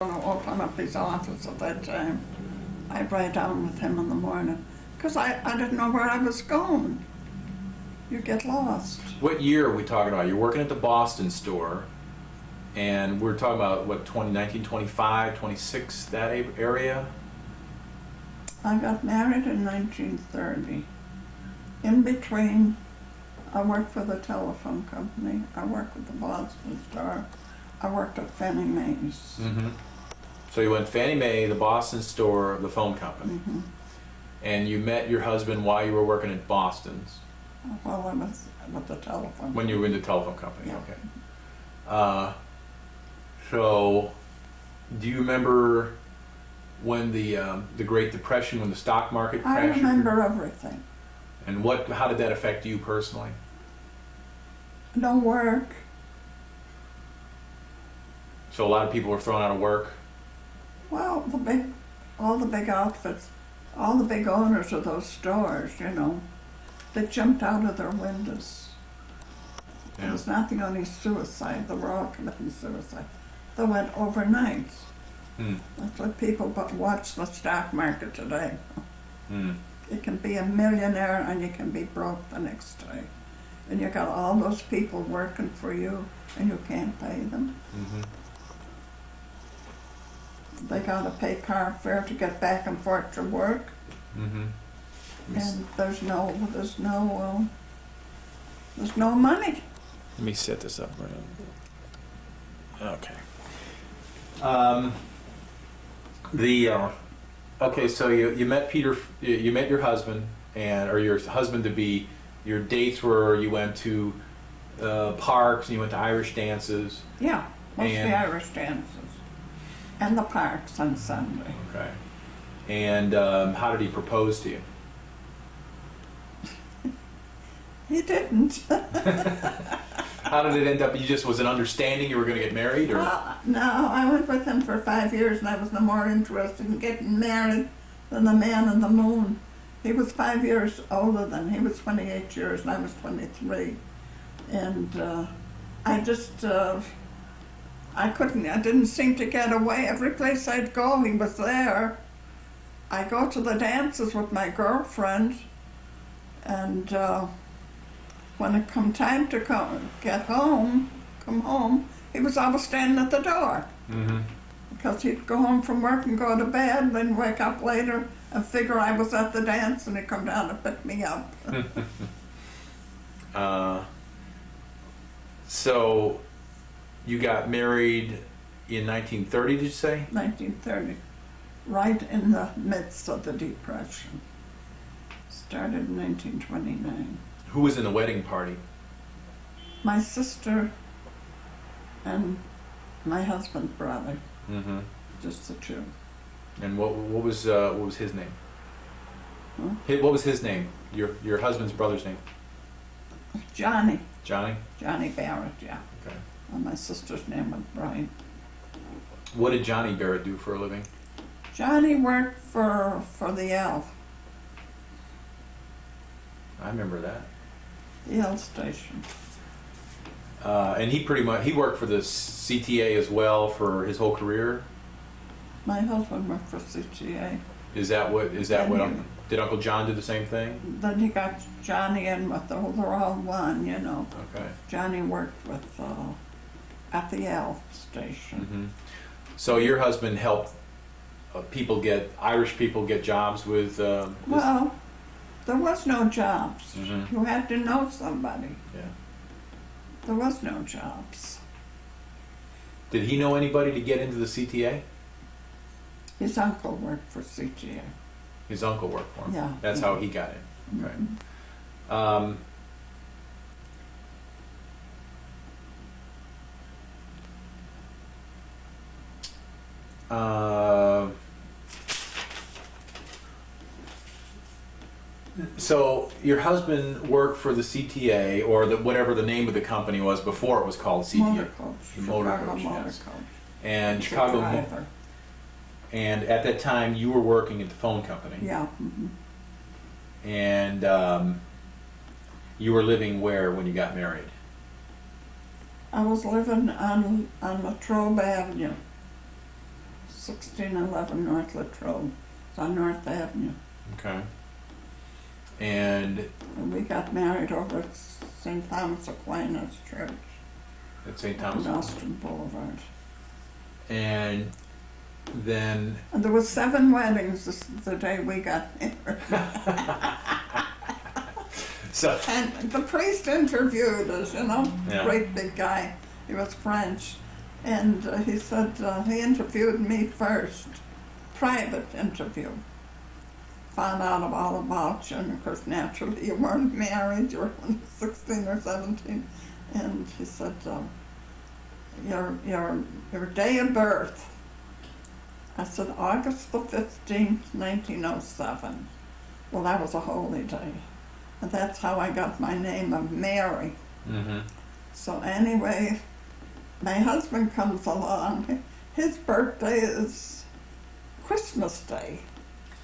going to open up his office at that time. I'd ride down with him in the morning because I didn't know where I was going. You get lost. What year are we talking about? You're working at the Boston store, and we're talking about, what, 1925, 26, that area? I got married in 1930. In between, I worked for the telephone company. I worked with the Boston store. I worked at Fannie Mae's. Mm-hmm. So you went Fannie Mae, the Boston store, the phone company. Mm-hmm. And you met your husband while you were working at Boston's. Well, I was with the telephone. When you were in the telephone company, Yeah. okay. So, do you remember when the Great Depression, when the stock market I crashed? remember everything. And how did that affect you personally? No work. So a lot of people were thrown out of work. Well, all the big outfits, all the big owners of those stores, they jumped out of their windows. Yeah. It was not the only suicide, they were all committing suicide. They went overnight. That's what people watch the stock market today. You can be a millionaire and you can be broke the next day. And you got all those people working for you and you can't pay them. Mm-hmm. They gotta pay car fare to get back and forth to work. Mm-hmm. And there's no money. Let me set this up. Okay. Okay, so you met Peter. You met your husband, or your husband to be. Your dates were you went to parks and you went to Irish dances. Yeah, mostly And- Irish dances. And the parks on Sunday. Okay. And how did he propose to you? He didn't. How did it end up? You just was an understanding you were going to get married, or? Well, no, I went with him for 5 years and I was no more interested in getting married than the man in the moon. He was 5 years older than he was 28 years and I was 23. And I didn't seem to get away. Every place I'd go, he was there. I go to the dances with my girlfriend, and when it come time to come home, he was always standing at the door. Mm-hmm. Because he'd go home from work and go to bed, then wake up later and figure I was at the dance, and he'd come down and pick me up. So, you got married in 1930, did you say? 1930, right in the midst of the Depression. Started in 1929. Who was in the wedding party? My sister and my husband's brother, Mm-hmm. just the two. And what was his name? Huh? What was his name? Your husband's brother's name? Johnny Johnny. Barrett, yeah. Okay. And my sister's name was Brian. What did Johnny Barrett do for a living? Johnny worked for the Elf, I remember that. the Elf station. And he worked for the CTA as well for his whole career. My husband worked for CTA. Is that what? And Did Uncle John do the same thing? Then he got Johnny in with they're all one, Okay. Johnny worked with at the Elf station. Mm-hmm. So your husband helped Irish people get jobs with. This? Well, there was no jobs. Mhm. You had to know somebody. Yeah. There was no jobs. Did he know anybody to get into the CTA? His uncle worked for CTA. His uncle worked for him. Yeah. That's how he got in. Okay. So your husband worked for the CTA, or whatever the name of the company was before it was called CTA. Motor coach. The motor Chicago coach, motor yes. coach. And He's a Chicago. driver. And at that time, you were working at the phone company. Yeah. Mm-hmm. And you were living where when you got married? I was living on Latrobe Avenue. 1611 North Latrobe. It's on North Avenue. Okay. And And we got married over at St. Thomas Aquinas Church at St. on Thomas. Austin Boulevard. And then, And there was 7 weddings the day we got married. so, And the priest interviewed us, you know, Yeah. great big guy. He was French. And he said he interviewed me first, private interview. Found out all about you, and of course, naturally, you weren't married, you were only 16 or 17. And he said, your day of birth. I said, August the 15th, 1907. Well, that was a holy day. And that's how I got my name of Mary. mm-hmm. So anyway, my husband comes along. His birthday is Christmas Day,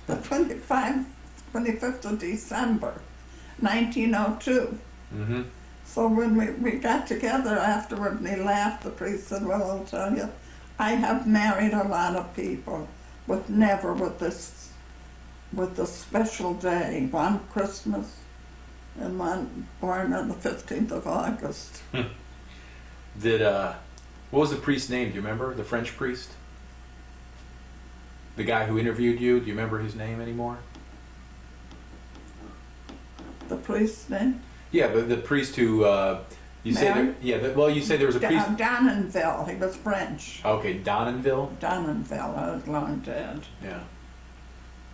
the 25th of December, 1902. Mm-hmm. So when we got together afterward and he laughed, the priest said, well, I'll tell you, I have married a lot of people, but never with this special day, one Christmas and one born on the 15th of August. Did, what was the priest's name? Do you remember? The French priest? The guy who interviewed you? Do you remember his name anymore? The priest's name? Yeah, the priest who, you say Mary? there, yeah, well, you say there was a priest. Dononville, he was French. Okay, Dononville? Dononville, I was long dead. Yeah.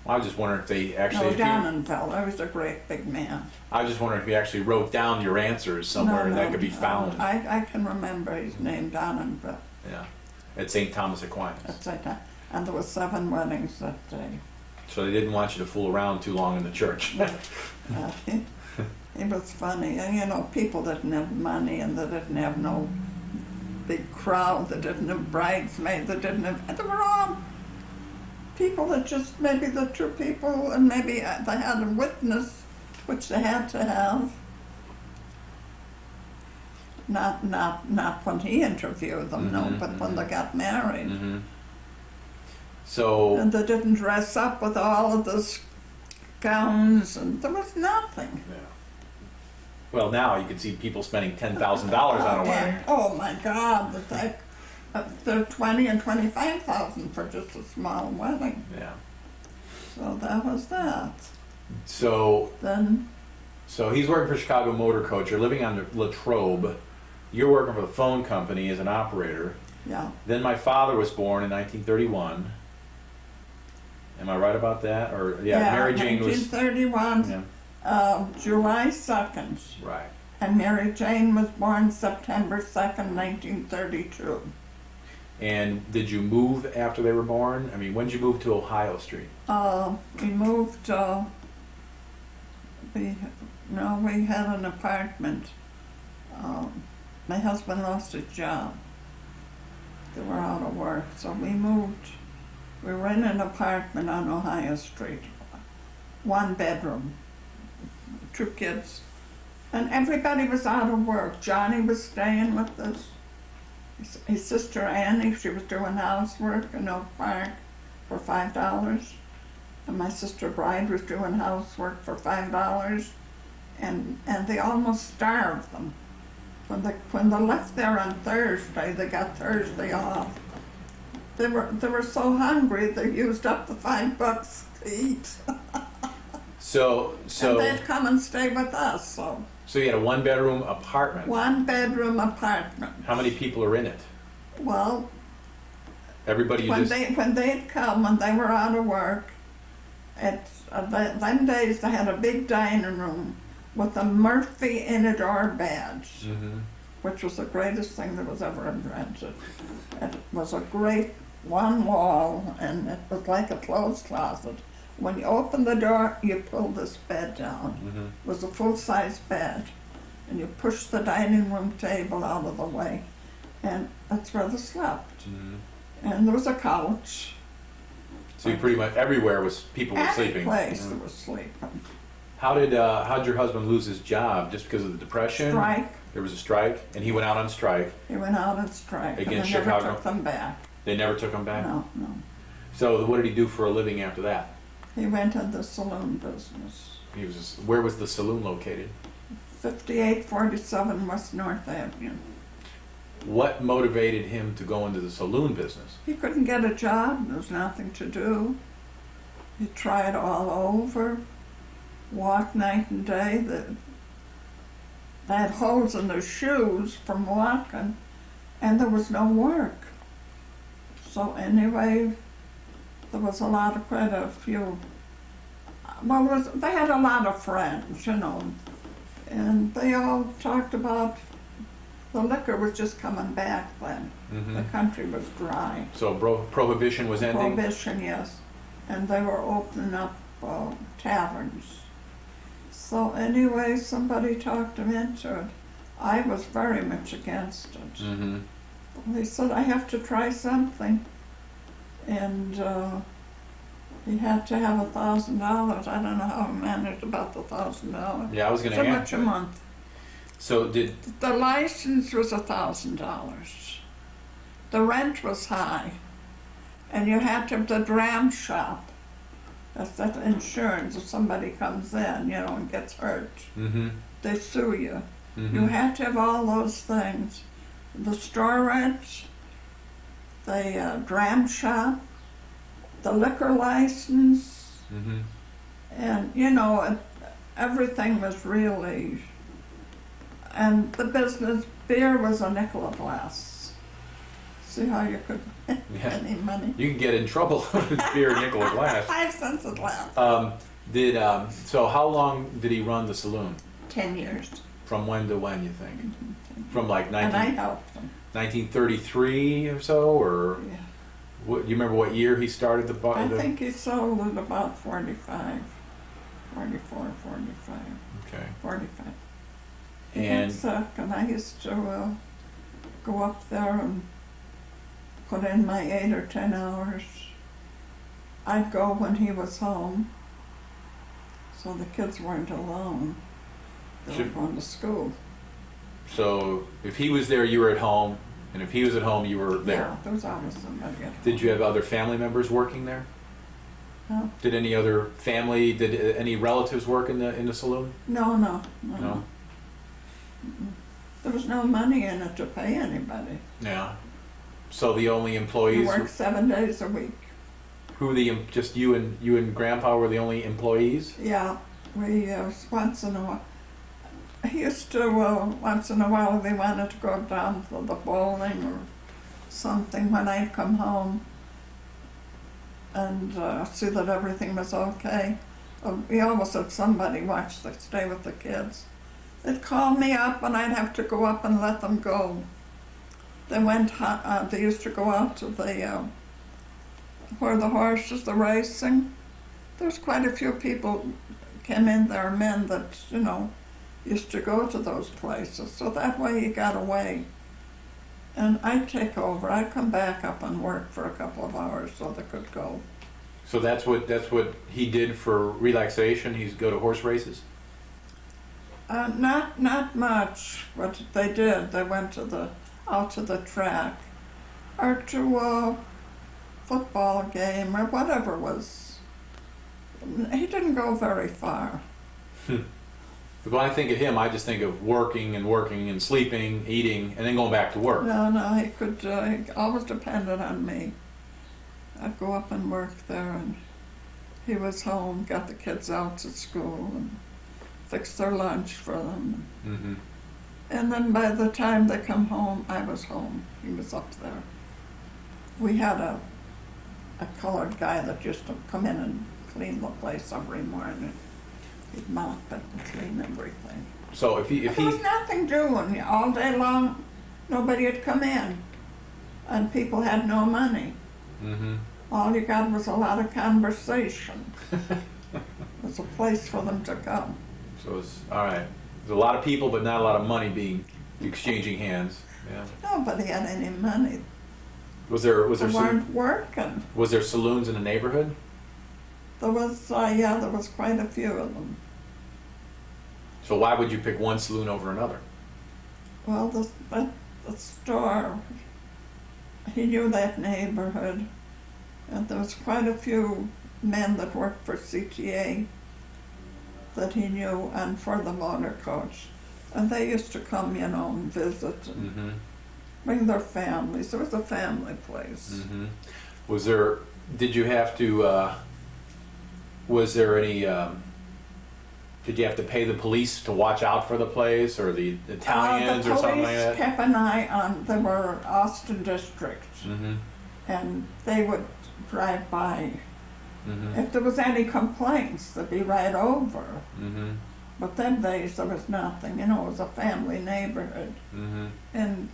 Well, I was just wondering if they actually. No, if you- Dononville, I was a great big man. I was just wondering if you actually wrote down your answers somewhere No, that no, could be no. found. I can remember his name, Dononville. Yeah. At St. Thomas Aquinas. That's right. And there were 7 weddings that day. So they didn't want you to fool around too long in the church. He was funny. And you know, people didn't have money and they didn't have no big crowd. They didn't have bridesmaids. They didn't have, they were all people that just, maybe the 2 people, and maybe they had a witness, which they had to have. Not when he interviewed them, no, but when they got married. Mm-hmm. So, And they didn't dress up with all of those gowns, and there was nothing. yeah. Well, now you can see people spending $10,000 on a wedding. Oh my God, they're 20 and 25,000 for just a small wedding. Yeah. So that was that. So Then, he's working for Chicago Motor Coach. You're living on Latrobe. You're working for the phone company as an operator. yeah, Then my father was born in 1931. Am I right about that? Or Mary Jane was 1931, yeah, July 2nd, right. and Mary Jane was born September 2nd, 1932. And did you move after they were born? I mean, when did you move to Ohio Street? We moved, we had an apartment. My husband lost his job. They were out of work, so we moved. We were in an apartment on Ohio Street, 1 bedroom, 2 kids, and everybody was out of work. Johnny was staying with us. His sister Annie, she was doing housework in Oak Park for $5, and my sister Bride was doing housework for $5, and they almost starved them. When they left there on Thursday, they got Thursday off. They were so hungry they used up the $5 to eat. So And they'd come and stay with us. So you had a 1-bedroom apartment. 1-bedroom apartment. How many people are in it? Well, Everybody you when just they'd come when they were out of work, them days they had a big dining room with a Murphy Inador badge, Mhm. which was the greatest thing that was ever invented. It was a great 1 wall, and it was like a clothes closet. When you opened the door, you pulled this bed down. Mhm. It was a full-size bed, and you pushed the dining room table out of the way, and that's where they slept. Mhm. And there was a couch. So you pretty much everywhere was people were Any sleeping. place Mhm. there was sleeping. How'd your husband lose his job just because of the depression? Strike. There was a strike, and he went out on strike. He went out on strike, Against and they never Chicago? took them back. They never took him back. No, no. So what did he do for a living after that? He went in the saloon business. Where was the saloon located? 5847 West North Avenue. What motivated him to go into the saloon business? He couldn't get a job. There was nothing to do. He tried all over, walked night and day. They had holes in their shoes from walking, and there was no work. So anyway, there was quite a few. Well, they had a lot of friends, you know, and they all talked about the liquor was just coming back then. Mm-hmm. The country was dry. So prohibition was ending? Prohibition, yes. And they were opening up taverns. So anyway, somebody talked him into it. I was very much against it. Mm-hmm. They said, I have to try something. And he had to have $1,000. I don't know how he managed about the $1,000. Yeah, I was going to So ask. much a month. So did The license was $1,000. The rent was high. And you had to have the dram shop. That's that insurance. If somebody comes in, you know, and gets hurt, mm-hmm. they sue you. Mm-hmm. You had to have all those things. The store rent, the dram shop, the liquor license, Mm-hmm. and, you know, everything was really... And the business, beer was a nickel a glass. See how you could make any money? You can get in trouble with beer nickel a glass. 5 cents a glass. So how long did he run the saloon? 10 years. From when to when, you think? From like And I helped them. 1933 or so, or Yeah. what? Do you remember what year he started the bar? I think he sold at about 44, 45, Okay. 45. And And I used to go up there and put in my 8 or 10 hours. I'd go when he was home, so the kids weren't alone. They were Should- going to school. so if he was there, you were at home, and if he was at home, you were there. Yeah, there was always somebody at home. Did you have other family members working there? Huh? Did any other family? Did any relatives work in the saloon? No. No. There was no money in it to pay anybody. Yeah. So the only You employees, worked 7 days a week. just you and Grandpa were the only employees? Yeah, we once in a while. He used to once in a while if he wanted to go down to the bowling or something when I'd come home and see that everything was okay. We always had somebody stay with the kids. They'd call me up and I'd have to go up and let them go. They used to go out to where the horses, the racing. There's quite a few people came in there, men that, you know, used to go to those places. So that way he got away. And I'd take over. I'd come back up and work for a couple of hours so they could go. So that's what he did for relaxation. He'd go to horse races. Not much, but they did. They went out to the track or to a football game or whatever was. He didn't go very far. But when I think of him, I just think of working and sleeping, eating, and then going back to work. No, he could. He always depended on me. I'd go up and work there, and he was home, got the kids out to school, and fixed their lunch for them. Mm-hmm. And then by the time they come home, I was home. He was up there. We had a colored guy that used to come in and clean the place every morning. He'd mop it and clean everything. So if There was nothing doing all day long. Nobody had come in, and people had no money. Mm-hmm. All you got was a lot of conversation. It was a place for them to come. So it's all right. There's a lot of people, but not a lot of money being exchanging hands. Yeah. Nobody had any money. Was there They weren't working. was there saloons in the neighborhood? There was quite a few of them. So why would you pick one saloon over another? Well, the store, he knew that neighborhood, And there was quite a few men that worked for CTA that he knew, and for the motor coach. And they used to come, you know, and visit and Mm-hmm. bring their families. It was a family place. Mm-hmm. Was there? Did you have to? Was there any? Did you have to pay the police to watch out for the place, or the Italians, The or something like police that? kept an eye on, they were Austin District, Mm-hmm. and they would drive by. Mm-hmm. If there was any complaints, they'd be right over. Mm-hmm. But them days there was nothing, you know, it was a family neighborhood. Mm-hmm. And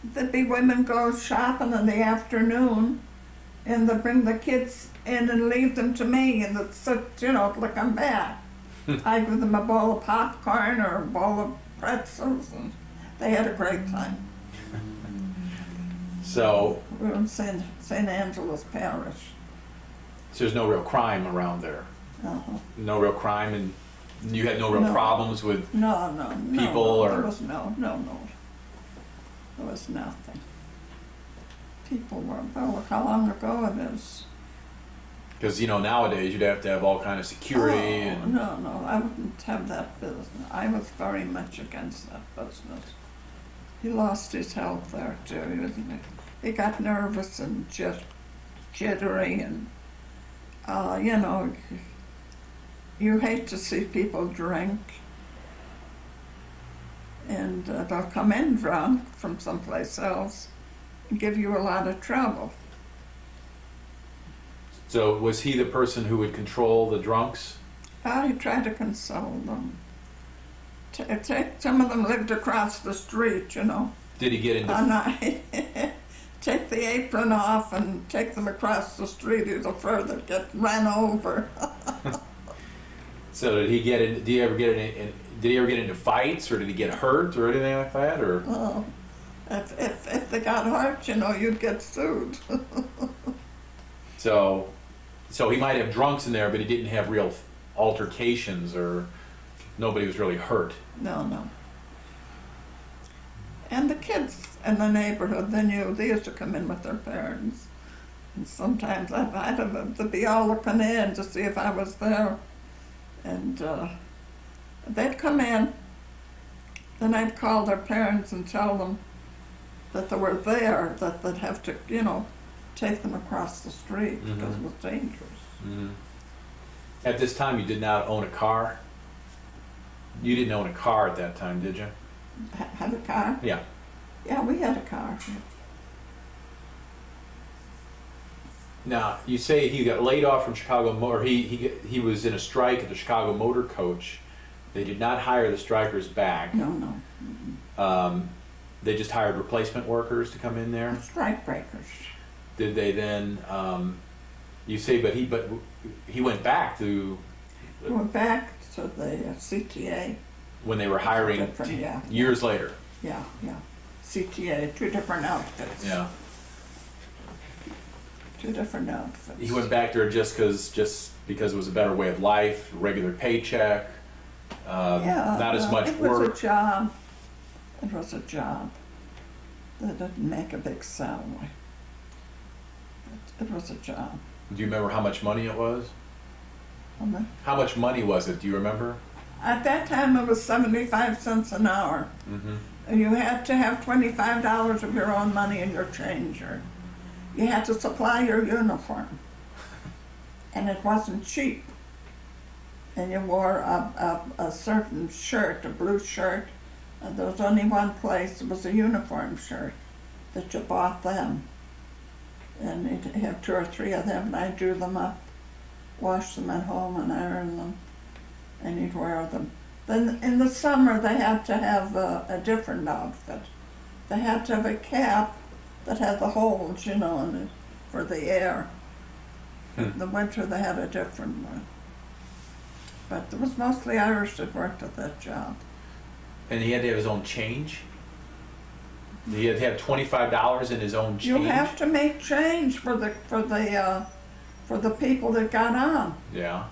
there'd be women go shopping in the afternoon, and they'd bring the kids in and leave them to me, and they'd sit, you know, till I come back. I'd give them a bowl of popcorn or a bowl of pretzels, and they had a great time. So, We were in St. Angela's Parish. so there's no real crime around there. Uh-huh. No real crime, and you had no real No. problems with. No, People there or- was no. There was nothing. People were, well, look how long ago it is. Because nowadays you'd have to have all kind of security and. No, I wouldn't have that business. I was very much against that business. He lost his health there too. He got nervous and jittery, and you hate to see people drink, and they'll come in drunk from someplace else and give you a lot of trouble. So was he the person who would control the drunks? I tried to console them. Some of them lived across the street, you know. Did he get into? And I take the apron off and take them across the street either further, get run over. So did he get in? Did he ever get in? Did he ever get into fights, or did he get hurt, or anything like that, or? Oh, if they got hurt, you know, you'd get sued. So he might have drunks in there, but he didn't have real altercations, or nobody was really hurt. No. And the kids in the neighborhood, they used to come in with their parents. And sometimes I'd have them to be all looking in to see if I was there. And they'd come in, then I'd call their parents and tell them that they were there, that they'd have to, take them across the street because it was dangerous. Mm-hmm. At this time, you did not own a car? You didn't own a car at that time, did you? Had a car? Yeah. Yeah, we had a car. Now, you say he got laid off from Chicago Motor. He was in a strike at the Chicago Motor Coach. They did not hire the strikers back. No. They just hired replacement workers to come in there. Strike breakers. Did they then? You say, but he went back to We went back to the CTA. when they were hiring Different, yeah. years later. Yeah. CTA, two different outfits. Yeah. Two different outfits. He went back there just because it was a better way of life, regular paycheck, not as much it was work. a job. It was a job. They didn't make a big salary. It was a job. Do you remember how much money it was? How much money was it? Do you remember? At that time, it was 75 cents an hour. Mm-hmm. And you had to have $25 of your own money in your changer. You had to supply your uniform. And it wasn't cheap. And you wore a certain shirt, a blue shirt. And there was only one place, it was a uniform shirt, that you bought them. And you'd have 2 or 3 of them, and I drew them up, washed them at home and ironed them, and you'd wear them. Then in the summer they had to have a different outfit. They had to have a cap that had the holes, in it for the air. In the winter they had a different one. But there was mostly Irish that worked at that job. And he had to have his own change? He had to have $25 in his own change? You have to make change for the people that got on. Yeah.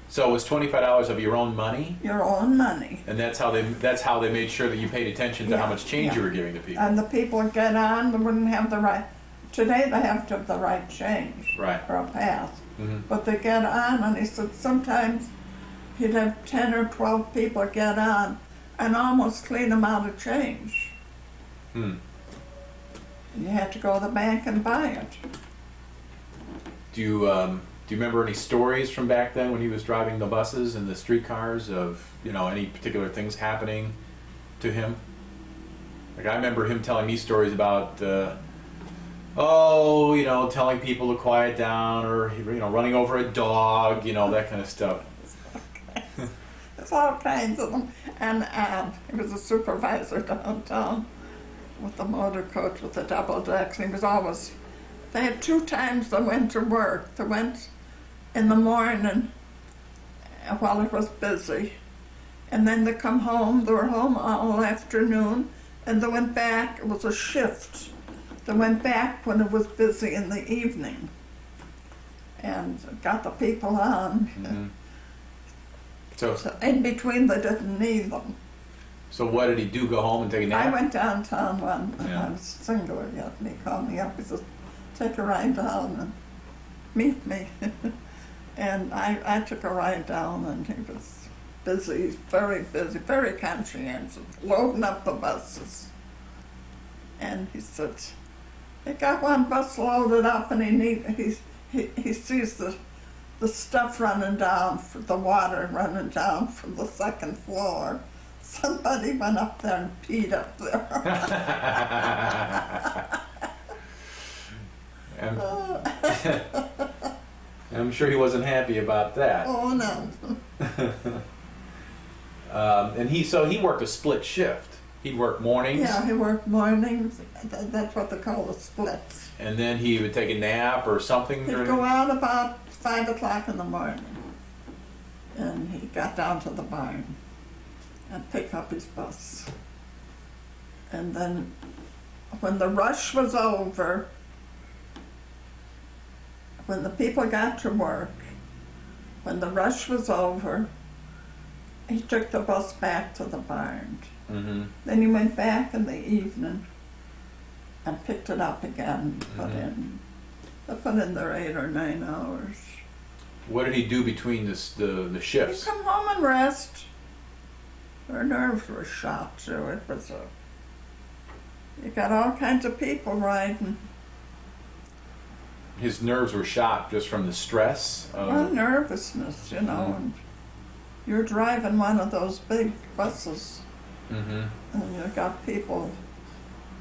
So it was $25 of your own money? Your own money. And that's how they made sure that you paid attention to how much change you were giving to people. And the people that get on, they wouldn't have the right. today they have to have the right change. Right. Or a pass. Mm-hmm. But they get on, and he said sometimes he'd have 10 or 12 people get on and almost clean them out of change. Hmm. And you had to go to the bank and buy it. Do you remember any stories from back then when he was driving the buses and the streetcars of, you know, any particular things happening to him? Like, I remember him telling me stories about, you know, telling people to quiet down, or, you know, running over a dog, you know, that kind of stuff. There's all kinds of them. And he was a supervisor downtown with the motor coach with the double decks. He was always, they had 2 times they went to work. They went in the morning while it was busy. And then they come home, they were home all afternoon, and they went back, it was a shift. They went back when it was busy in the evening and got the people on. Mm-hmm. So in between they didn't need them. So what did he do? Go home and take a nap? I went downtown one, Yeah. I was single yet, and he called me up, he said, take a ride down and meet me. And I took a ride down, and he was busy, very conscientious, loading up the buses. And he said, he got one bus loaded up, and he sees the stuff running down, the water running down from the 2nd floor. Somebody went up there and peed up there. I'm sure he wasn't happy about that. Oh no. And he worked a split shift. He'd work mornings. Yeah, he worked mornings. That's what they call the splits. And then he would take a nap or something. He'd go out about 5 o'clock in the morning, and he got down to the barn and pick up his bus. And then when the rush was over, when the people got to work, when the rush was over, he took the bus back to the barn. Mm-hmm. Then he went back in the evening and picked it up again. They put in their 8 or 9 hours. What did he do between the He'd shifts? come home and rest. Her nerves were shot too. It was you got all kinds of people riding. His nerves were shot just from the stress. Well, nervousness, you know, and you're driving one of those big buses, Mm-hmm. and you got people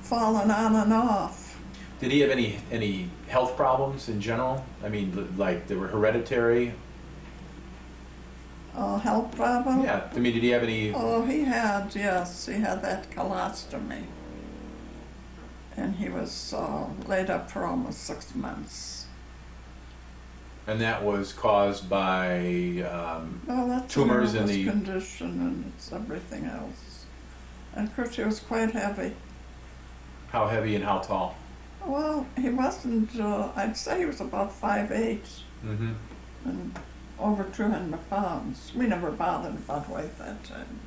falling on and off. Did he have any health problems in general? I mean, like they were hereditary? Health problem? Yeah. I mean, did he have any? Oh, he had that colostomy. And he was laid up for almost 6 months. And that was caused by Well, that's tumors a in nervous the. condition, and it's everything else. And of course, he was quite heavy. How heavy and how tall? Well, he wasn't. I'd say he was about 5'8", Mm-hmm. and over 200 pounds. We never bothered about weight that time.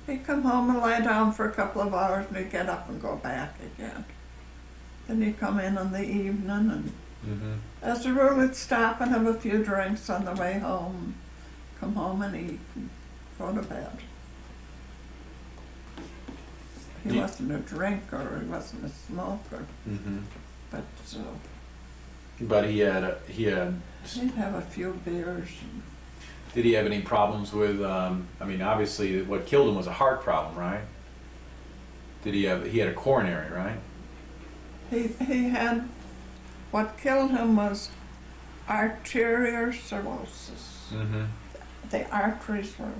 He'd come home and lie down for a couple of hours, and he'd get up and go back again. Then he'd come in the evening, and Mm-hmm. as a rule, he'd stop and have a few drinks on the way home, come home and eat, and go to bed. He wasn't a drinker, he wasn't a smoker, Mm-hmm. but But he had he'd have a few beers. Did he have any problems with? I mean, obviously, what killed him was a heart problem, right? He had a coronary, right? He had, what killed him was arteriosclerosis. Mm-hmm. The arteries were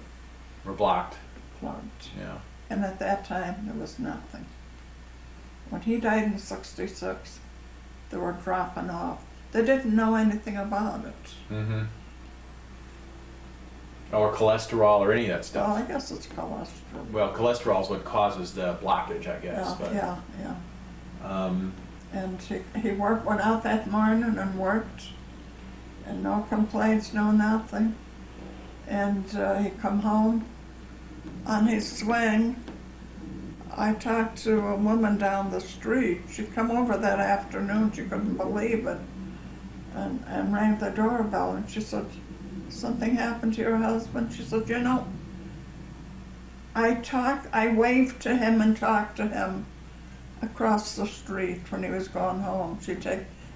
Were blocked. plugged, Yeah. and at that time there was nothing. When he died in '66, they were dropping off. They didn't know anything about it. Mm-hmm. Or cholesterol or any of that Well, stuff. I guess it's cholesterol. Well, cholesterol is what causes the blockage, I guess. Yeah, But, yeah. Um, And he went out that morning and worked, and no complaints, no nothing. And he come home on his swing. I talked to a woman down the street. She'd come over that afternoon. She couldn't believe it, and rang the doorbell. And she said, "Something happened to your husband?" She said, "You know, I waved to him and talked to him across the street when he was going home." She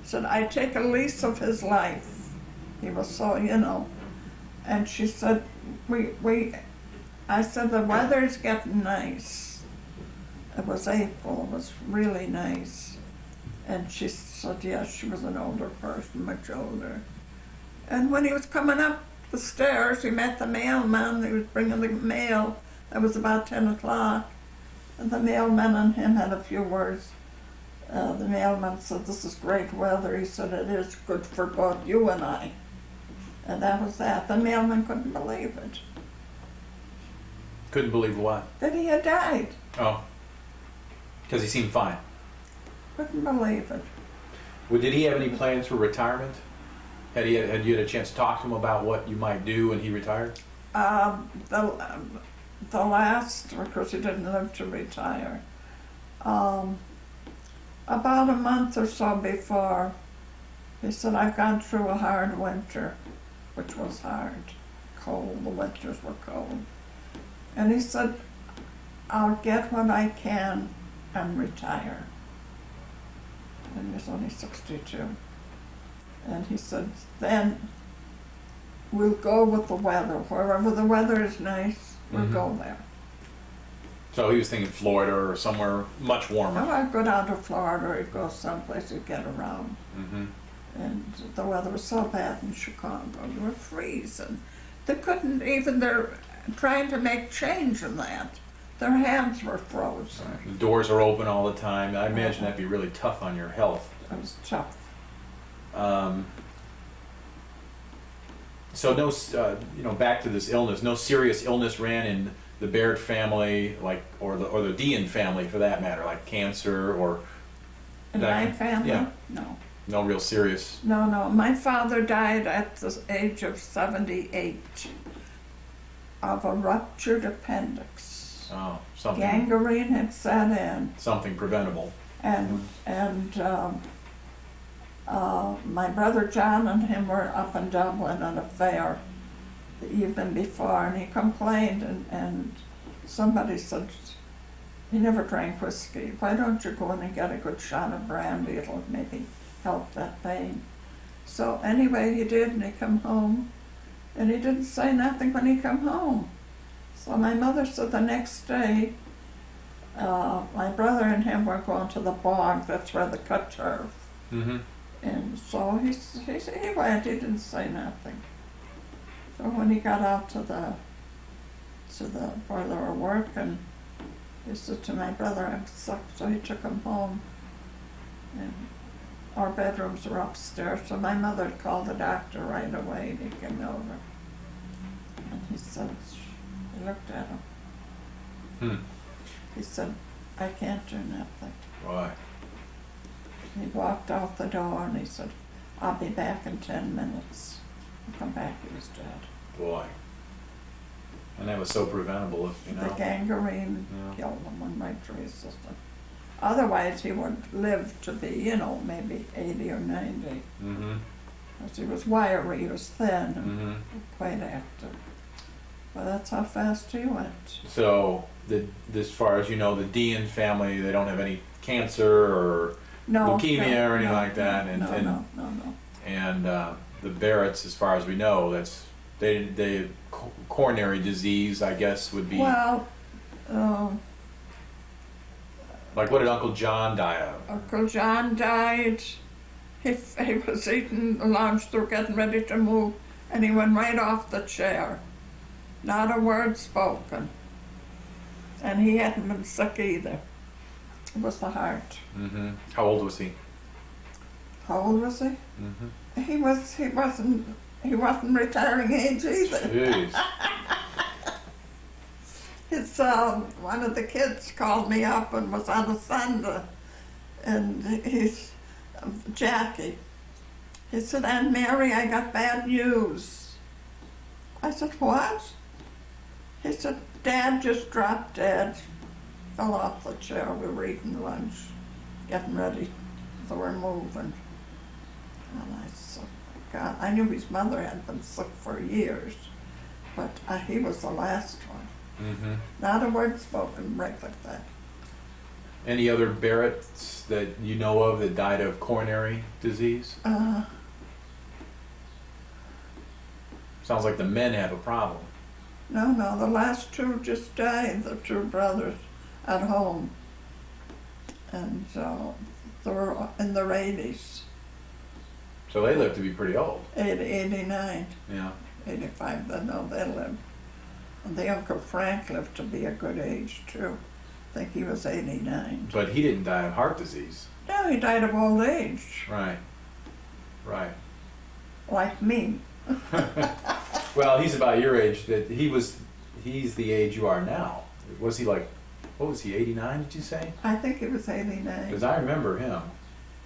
said, "I take a lease of his life." He was so, you know. And she said, I said, "The weather's getting nice." It was April, it was really nice. And she said, yes, she was an older person, much older. And when he was coming up the stairs, he met the mailman. He was bringing the mail. It was about 10 o'clock. And the mailman and him had a few words. The mailman said, "This is great weather." He said, "It is good for both you and I." And that was that. The mailman couldn't believe it. Couldn't believe what? That he had died. Oh, because he seemed fine. Couldn't believe it. Well, did he have any plans for retirement? Had you had a chance to talk to him about what you might do when he retired? The last, of course, he didn't live to retire. About a month or so before, he said, "I've gone through a hard winter," which was hard, cold. The winters were cold. And he said, "I'll get what I can and retire." And he was only 62. And he said, "Then we'll go with the weather. Wherever the weather is nice, we'll go there." So he was thinking Florida or somewhere much warmer. Well, I'd go down to Florida or I'd go someplace to get around. And the weather was so bad in Chicago. They were freezing. They couldn't even, they're trying to make change in that. Their hands were frozen. The doors are open all the time. I imagine that'd be really tough on your health. It was tough. So no, back to this illness. No serious illness ran in the Baird family, like, or the Dean family for that matter, like cancer or. In my family? Yeah. No. No real serious. No. My father died at the age of 78 of a ruptured appendix. Oh, something. Gangrene had set in. Something preventable. And my brother John and him were up in Dublin at a fair the evening before, and he complained, and somebody said, he never drank whiskey. "Why don't you go in and get a good shot of brandy? It'll maybe help that pain." So anyway, he did, and he come home, and he didn't say nothing when he come home. So my mother said the next day, my brother and him were going to the bog. That's where they cut turf. And so he went. He didn't say nothing. So when he got out to the where they were working, he said to my brother, "I'm sick." So he took him home, and our bedrooms were upstairs. So my mother called the doctor right away, and he came over, and he said, he looked at him. He said, "I can't do nothing." Why? He walked out the door and he said, "I'll be back in 10 minutes. He come back, he was dead. Boy. And that was so preventable, if you know. The gangrene killed him and right through his system. Otherwise, he would live to be, maybe 80 or 90. Because he was wiry, he was thin, and quite active. But that's how fast he went. So, as far as you know, the Dean family, they don't have any cancer or leukemia or anything like that. No. And the Barretts, as far as we know, that's they coronary disease, I guess, would be. Well, like, what did Uncle John die of? Uncle John died. He was eating lunch, they were getting ready to move, and he went right off the chair. Not a word spoken. And he hadn't been sick either. It was the heart. How old was he? How old was he? He wasn't retiring age either. Jeez. It's one of the kids called me up and was on a Sunday, and he's Jackie. He said, "Aunt Mary, I got bad news." I said, "What?" He said, "Dad just dropped dead fell off the chair. We were eating lunch, getting ready. So we're moving. And I said, God, I knew his mother had been sick for years, but he was the last one. Mm-hmm. Not a word spoken right like that. Any other Barretts that you know of that died of coronary disease? Sounds like the men have a problem. No, the last two just died, the two brothers at home. And they were in their 80s. So they lived to be pretty old. 89, Yeah. 85, they lived. And the Uncle Frank lived to be a good age too. I think he was 89. But he didn't die of heart disease. No, he died of old age, Right. Right. like me. Well, he's about your age. He's the age you are now. Was he like, what was he, 89, did you say? I think he was 89. Because I remember him.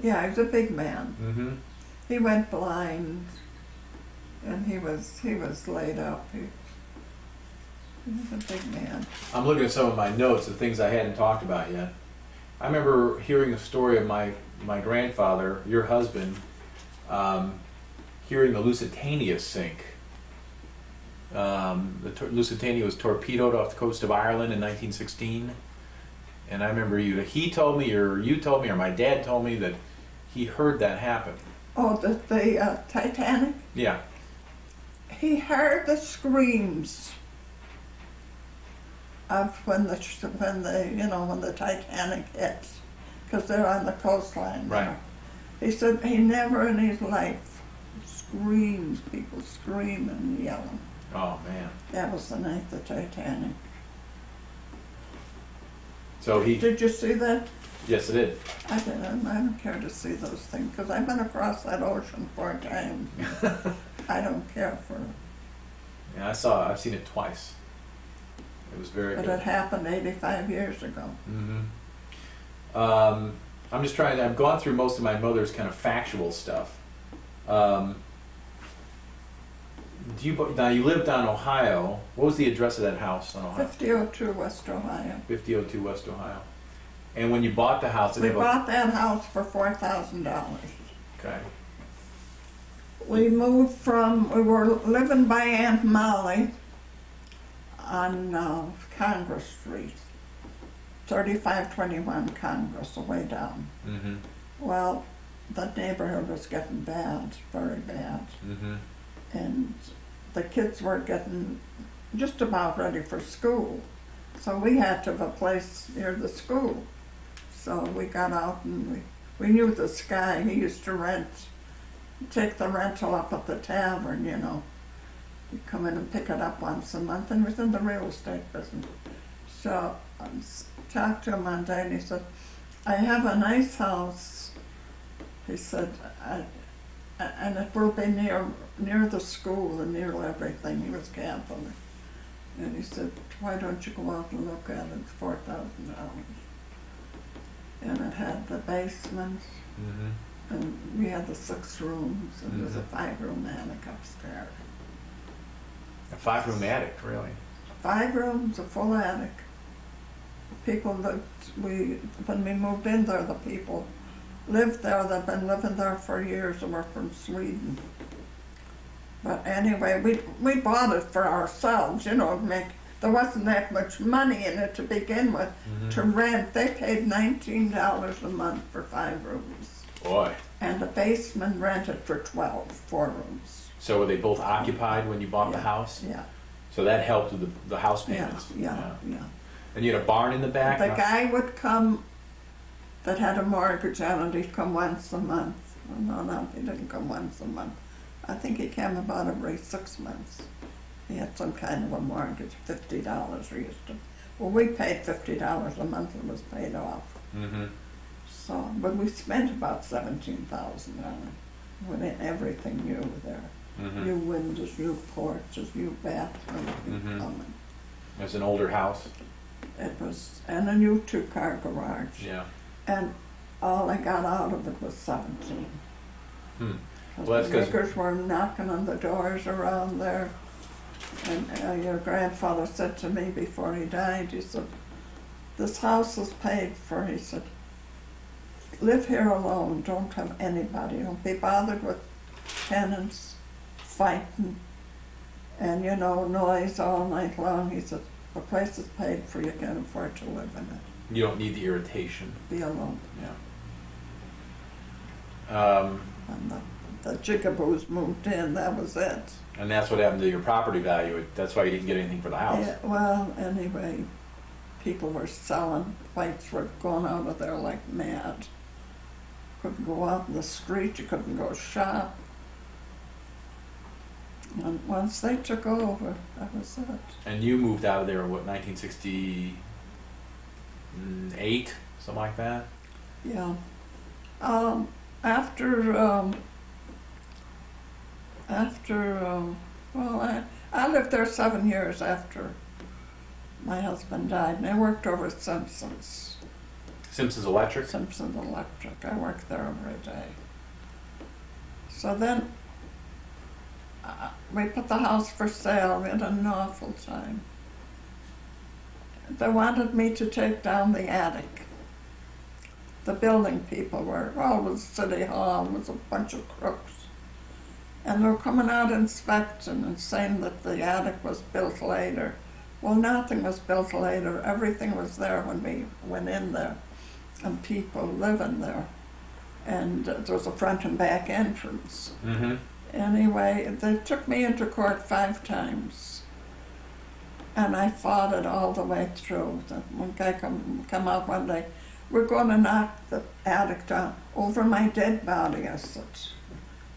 Yeah, he was a big man. Mm-hmm. He went blind, and he was laid up. He was a big man. I'm looking at some of my notes, the things I hadn't talked about yet. I remember hearing a story of my grandfather, your husband, hearing the Lusitania sink. The Lusitania was torpedoed off the coast of Ireland in 1916. And I remember he told me, or you told me, or my dad told me that he heard that happen. Oh, the Titanic? Yeah. He heard the screams of when the Titanic hits, because they're on the coastline. Right. There. He said he never in his life screamed, people screaming and yelling. Oh, man. That was the night the Titanic. So he... Did you see that? Yes, it did. I don't care to see those things, because I've been across that ocean 4 times. I don't care for it. Yeah, I've seen it twice. It was very But good. it happened 85 years ago. Mm-hmm. I'm just trying. I've gone through most of my mother's kind of factual stuff. Now you lived on Ohio. What was the address of that house on Ohio? 5002 West Ohio. 5002 West Ohio. And when you bought the house, We bought that house for $4,000. Okay. We were living by Aunt Molly on Congress Street, 3521 Congress, way down. Mm-hmm. Well, that neighborhood was getting bad, very bad. Mm-hmm. And the kids were getting just about ready for school. So we had to have a place near the school. So we got out and we knew this guy. He used to take the rental up at the tavern, He'd come in and pick it up once a month, and was in the real estate business. So I talked to him one day, and he said, I have a nice house. He said, and it will be near the school and near everything. He was Catholic. And he said, why don't you go out and look at it? It's $4,000. And it had the basement, Mm-hmm. and we had the 6 rooms, and there was a 5-room attic upstairs. A 5-room attic, really. 5 rooms, a full attic. People when we moved in there, the people lived there. They've been living there for years, and were from Sweden. But anyway, we bought it for ourselves, there wasn't that much money in it to begin with. Mm-hmm. To rent, they paid $19 a month for 5 rooms. Boy. And the basement rented for 12, 4 rooms. So were they both occupied when you bought the Yeah, house? Yeah. So that helped with the house Yeah, payments? yeah. And you had a barn in the back? The guy would come that had a mortgage on it, he'd come once a month. No, he didn't come once a month. I think he came about every 6 months. He had some kind of a mortgage, $50 he used to. Well, we paid $50 a month and it was paid off. Mm-hmm. So, but we spent about $17,000 on it. We did everything new there. Mm-hmm. New windows, new porches, new bathrooms, new Mhm. plumbing. It's an older house? It was, and a new 2-car garage. Yeah. And all I got out of it was 17. Hmm. 'Cause Well, that's the 'cause- niggers were knocking on the doors around there. And your grandfather said to me before he died, he said, this house is paid for. He said, live here alone, don't have anybody, don't be bothered with tenants fighting and, you know, noise all night long. He said, the place is paid for, you can afford to live in it. You don't need the irritation. Be alone. Yeah. And the jigaboos moved in, that was it. And that's what happened to your property value. That's why you didn't get anything for the house. Yeah, well, anyway, people were selling, fights were going out of there like mad. Couldn't go out in the street, you couldn't go shop. And once they took over, that was it. And you moved out of there in what, 1968, something like that? Yeah. After, well, I lived there 7 years after my husband died, and I worked over at Simpson's. Simpsons Electric? Simpson's Electric. I worked there every day. So then we put the house for sale. We had an awful time. They wanted me to take down the attic. The building people were, well, it was City Hall, it was a bunch of crooks. And they were coming out inspecting and saying that the attic was built later. Well, nothing was built later. Everything was there when we went in there, and people living there. And there was a front and back entrance. Mm-hmm. Anyway, they took me into court 5 times. And I fought it all the way through. One guy come out one day, we're going to knock the attic down over my dead body. I said,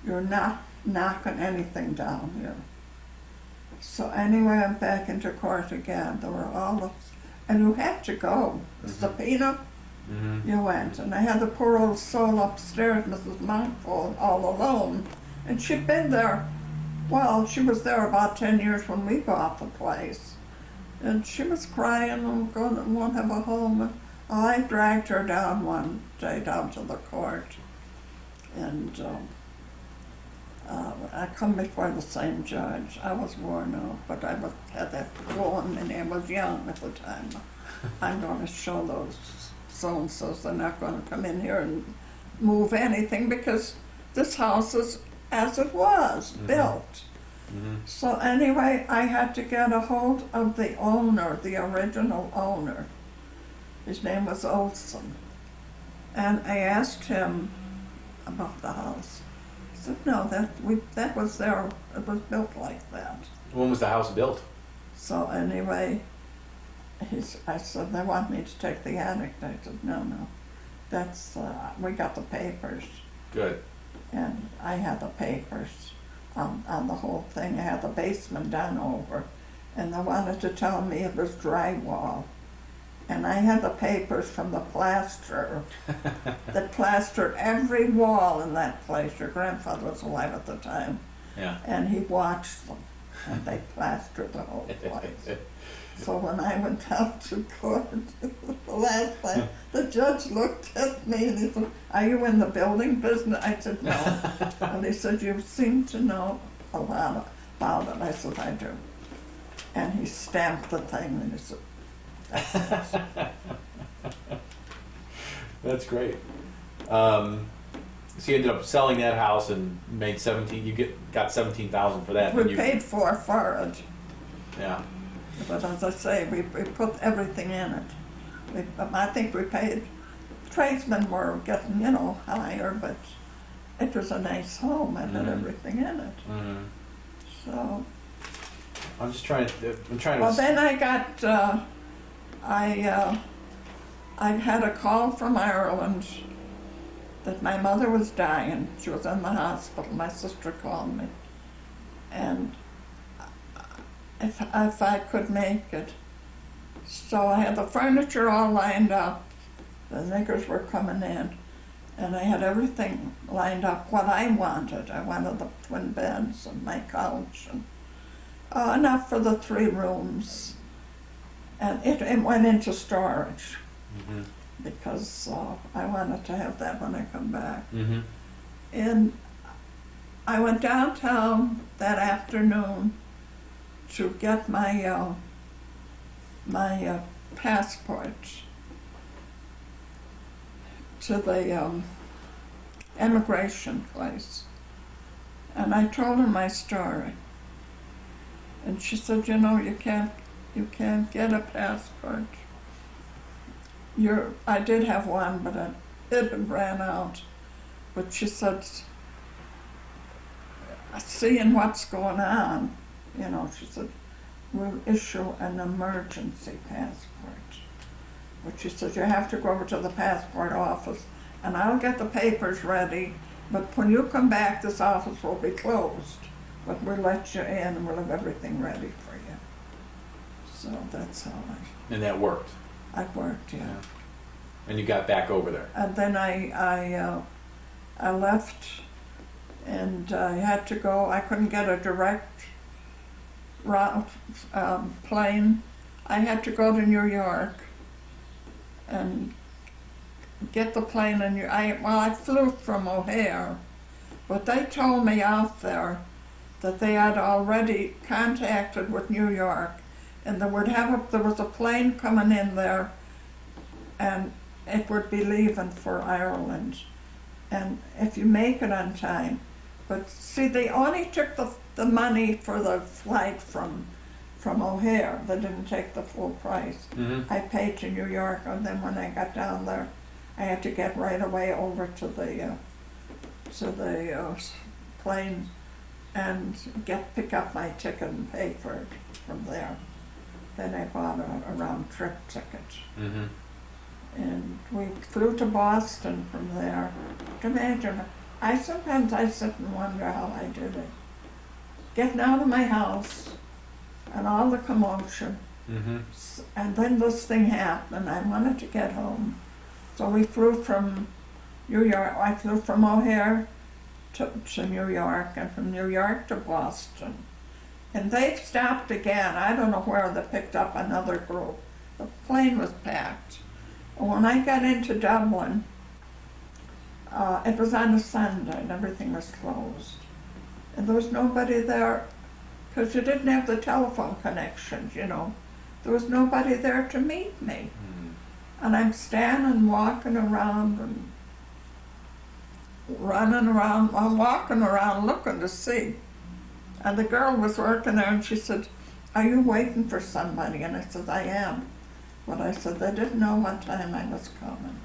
you're not knocking anything down here. So anyway, I'm back into court again. There were all of, and you had to go. Subpoena, you went. And I had the poor old soul upstairs, Mrs. Montford, all alone. And she'd been there, well, she was there about 10 years when we bought the place. And she was crying and going, won't have a home. And I dragged her down one day down to the court. And I come before the same judge. I was worn out, but had that going, and I was young at the time. I'm going to show those so-and-sos they're not going to come in here and move anything, because this house is as it was built. So anyway, I had to get a hold of the owner, the original owner. His name was Olson. And I asked him about the house. He said, no, that was there, it was built like that. When was the house built? So anyway, I said, they want me to take the attic. I said, no, that's, we got the papers. Good. And I had the papers on the whole thing. I had the basement done over, and they wanted to tell me it was drywall. And I had the papers from the plasterer that plastered every wall in that place. Your grandfather was alive at the time. Yeah. And he watched them, and they plastered the whole place. So when I went down to court the last time, the judge looked at me and he said, are you in the building business? I said, no. And he said, you seem to know a lot about it. I said, I do. And he stamped the thing and he said, that's it. That's great. So you ended up selling that house and made 17. You got 17,000 for that. We paid for it. Yeah. But as I say, we put everything in it. I think we paid. Tradesmen were getting, higher, but it was a nice home and had everything in it. So. I'm trying to. Well, then I got. I had a call from Ireland that my mother was dying. She was in the hospital. My sister called me, and if I could make it. So I had the furniture all lined up. The niggers were coming in, and I had everything lined up what I wanted. I wanted the twin beds and my couch, and enough for the 3 rooms. And it went into storage because I wanted to have that when I come back. And I went downtown that afternoon to get my passport to the immigration place, and I told her my story. And she said, you know, you can't get a passport. I did have one, but it had ran out. But she said, seeing what's going on, you know, she said, we'll issue an emergency passport. But she said, you have to go over to the passport office, and I'll get the papers ready, but when you come back, this office will be closed. But we'll let you in, and we'll have everything ready for you. So that's how And that worked. I worked, yeah. And you got back over there. And then I left, and I had to go. I couldn't get a direct route plane. I had to go to New York and get the plane. And I flew from O'Hare, but they told me out there that they had already contacted with New York, and there was a plane coming in there, and it would be leaving for Ireland, and if you make it on time. But see, they only took the money for the flight from O'Hare. They didn't take the full price. Mm-hmm. I paid to New York, and then when I got down there, I had to get right away over to the plane and pick up my ticket and pay for it from there. Then I bought a round trip ticket. Mm-hmm. And we flew to Boston from there. Imagine, sometimes I sit and wonder how I did it. Getting out of my house and all the commotion, Mm-hmm. and then this thing happened. I wanted to get home. So we flew from New York. I flew from O'Hare to New York, and from New York to Boston. And they stopped again. I don't know where they picked up another group. The plane was packed. And when I got into Dublin, it was on a Sunday and everything was closed. And there was nobody there, because you didn't have the telephone connections, you know. There was nobody there to meet me. Mm-hmm. And I'm standing, walking around and running around. I'm walking around looking to see. And the girl was working there, and she said, are you waiting for somebody? And I said, I am. But I said, they didn't know what time I was coming.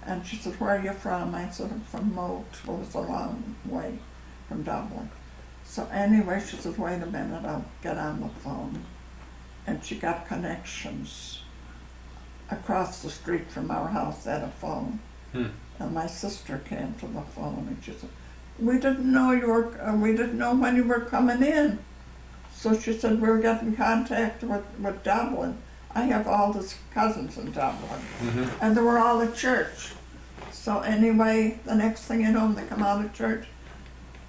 And she said, where are you from? I said, I'm from Moat. It was a long way from Dublin. So anyway, she said, wait a minute, I'll get on the phone. And she got connections across the street from our house at a phone. And my sister came to the phone, and she said, we didn't know we didn't know when you were coming in. So she said, we're getting contact with Dublin. I have all these cousins in Dublin. Mm-hmm. And they were all at church. So anyway, the next thing you know, when they come out of church,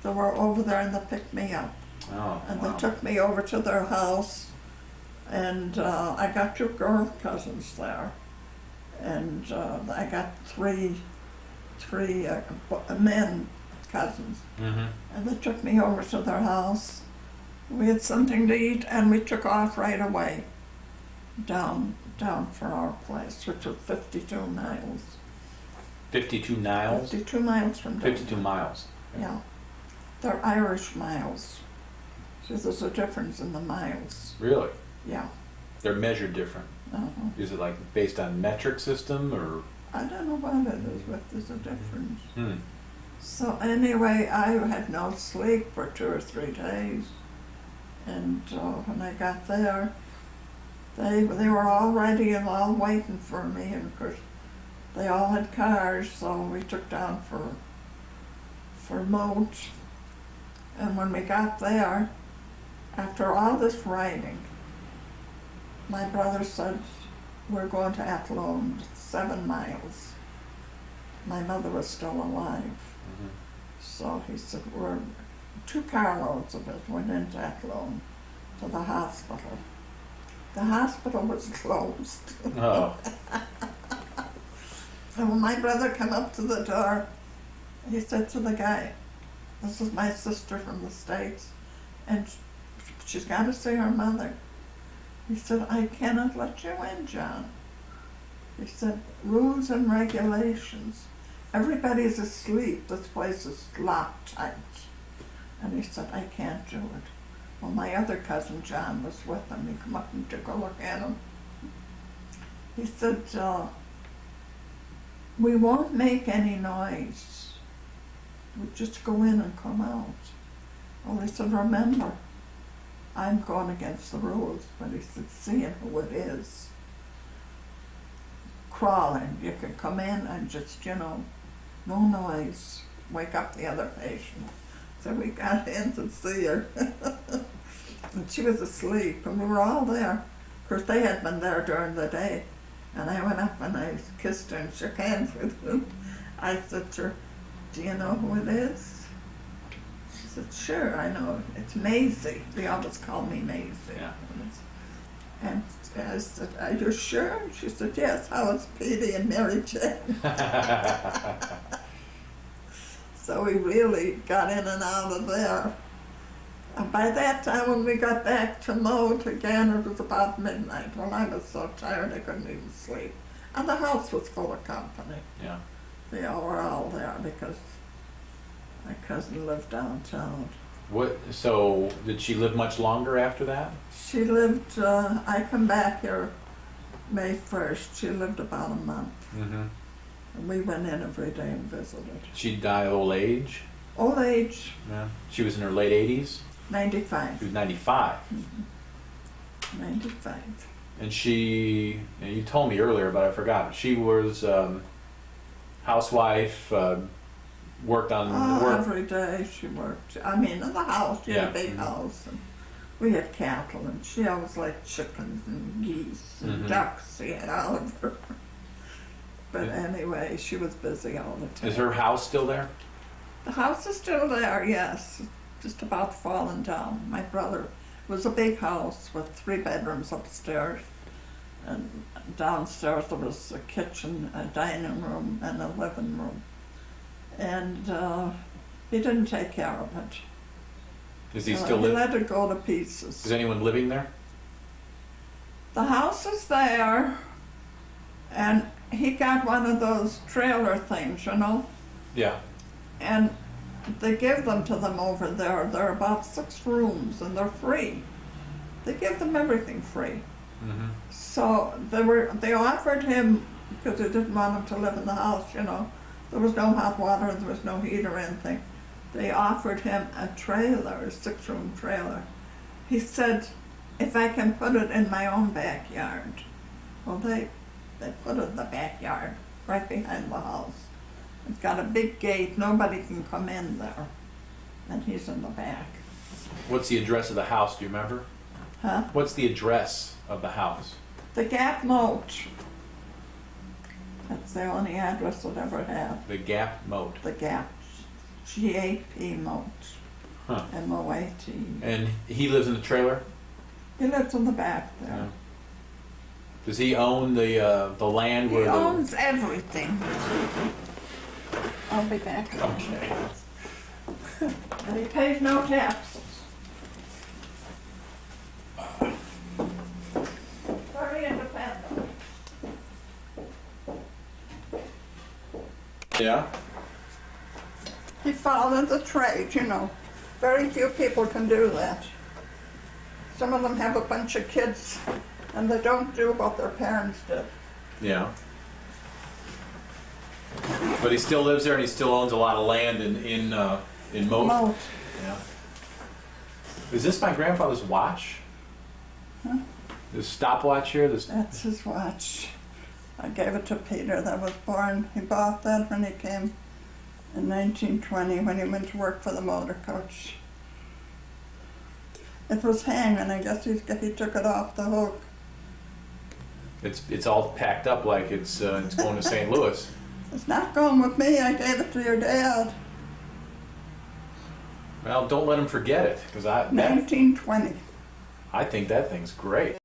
they were over there and they picked me up. Oh, And wow. they took me over to their house, and I got 2 girl cousins there. And I got three men cousins. Mm-hmm. And they took me over to their house. We had something to eat, and we took off right away down for our place, which was 52 miles. 52 miles? 52 miles from Dublin. 52 miles. Yeah. They're Irish miles. So there's a difference in the miles. Really? Yeah. They're measured different. Uh-huh. Is it like based on metric system or? I don't know what it is, but there's a difference. Hmm. So anyway, I had no sleep for 2 or 3 days. And when I got there, they were all ready and all waiting for me. And of course, they all had cars, so we took down for Moat. And when we got there, after all this riding, my brother said, we're going to Athlone, 7 miles. My mother was still alive. Mm-hmm. So he said, we're 2 carloads of it went into Athlone to the hospital. The hospital was closed. Oh. And when my brother came up to the door, he said to the guy, this is my sister from the States, and she's got to see her mother. He said, I cannot let you in, John. He said, rules and regulations. Everybody's asleep. This place is locked tight. And he said, I can't do it. Well, my other cousin John was with him. He come up and took a look at him. He said, we won't make any noise. We just go in and come out. Well, he said, remember, I'm going against the rules. But he said, seeing who it is, crawling, you can come in and just, no noise, wake up the other patient. So we got in to see her. And she was asleep, and we were all there. Of course, they had been there during the day. And I went up and I kissed her and shook hands with her. I said to her, do you know who it is? She said, sure, I know. It's Maisie. They always call me Maisie. Yeah. And I said, are you sure? She said, yes, how is Petey and Mary Jane? So we really got in and out of there. And by that time, when we got back to Moat again, it was about midnight. Well, I was so tired I couldn't even sleep. And the house was full of company. Yeah. They all were all there because my cousin lived downtown. So did she live much longer after that? She lived, I come back here May 1st. She lived about a month. Mm-hmm. And we went in every day and visited. She died of old age? Old age, Yeah. She was in her late 80s? 95. She was 95. 95. And she, and you told me earlier, but I forgot. She was housewife, worked on work. Every day she worked. I mean, in the house, she had Yeah. a big house. And we had cattle, and she always liked chickens and geese and ducks. She had all of her. But anyway, she was busy all the time. Is her house still there? The house is still there, yes. Just about fallen down. My brother, it was a big house with 3 bedrooms upstairs. And downstairs there was a kitchen, a dining room, and a living room. And he didn't take care of it. Is he still He living? let it go to pieces. Is anyone living there? The house is there, and he got one of those trailer things, Yeah. and they give them to them over there. They're about 6 rooms, and they're free. They give them everything free. Mm-hmm. So they offered him, because they didn't want him to live in the house, There was no hot water, there was no heat or anything. They offered him a trailer, a 6-room trailer. He said, if I can put it in my own backyard. Well, they put it in the backyard, right behind the house. It's got a big gate, nobody can come in there. And he's in the back. What's the address of the house, do you remember? Huh? What's the address of the house? The Gap Moat. That's the only address it ever had. The Gap Moat. The Gap. G-A-P Moat. Huh. M-O-A-T. And he lives in the trailer? He lives in the back there. Yeah. Does he own the land He where owns everything. I'll be back. Okay. And he pays no taxes. Very independent. Yeah? He followed the trade, Very few people can do that. Some of them have a bunch of kids and they don't do what their parents did. Yeah. But he still lives there and he still owns a lot of land in Moat? Moat. Yeah. Is this my grandfather's watch? Huh? This stopwatch here? That's his watch. I gave it to Peter that was born. He bought that when he came in 1920 when he went to work for the motor coach. It was hanging. I guess he took it off the hook. It's all packed up like it's going to St. Louis. It's not going with me. I gave it to your dad. Well, don't let him forget it, because 1920. I think that thing's great.